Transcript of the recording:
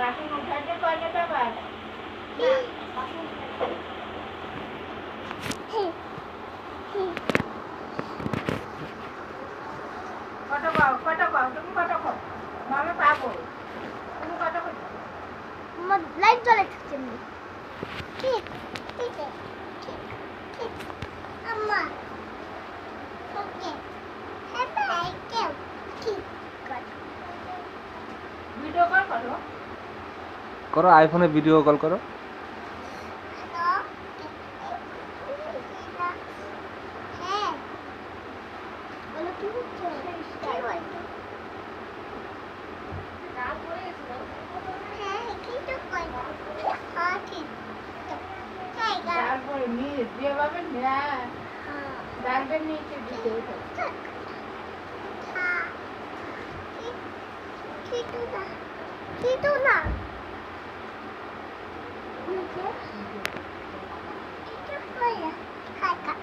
বাসন উঠাতে পারলে তো আবার কত কও তুমি কত কও মামা পাবো তুমি কত কও আমার লাইট জ্বলে থাকছে না ঠিক ঠিক ঠিক ঠিক আম্মা ওকে হ্যাঁ কেউ ঠিক ভিডিও কল করো করো আইফোনে ভিডিও কল করো হ্যাঁ বলো কি হচ্ছে হ্যাঁ কি তো কই হ্যাঁ ঠিক হ্যাঁ তারপরে নিয়ে যেভাবে না ডালবের নিচে দিতে হবে Itu nak. Itu apa ya? Kakak.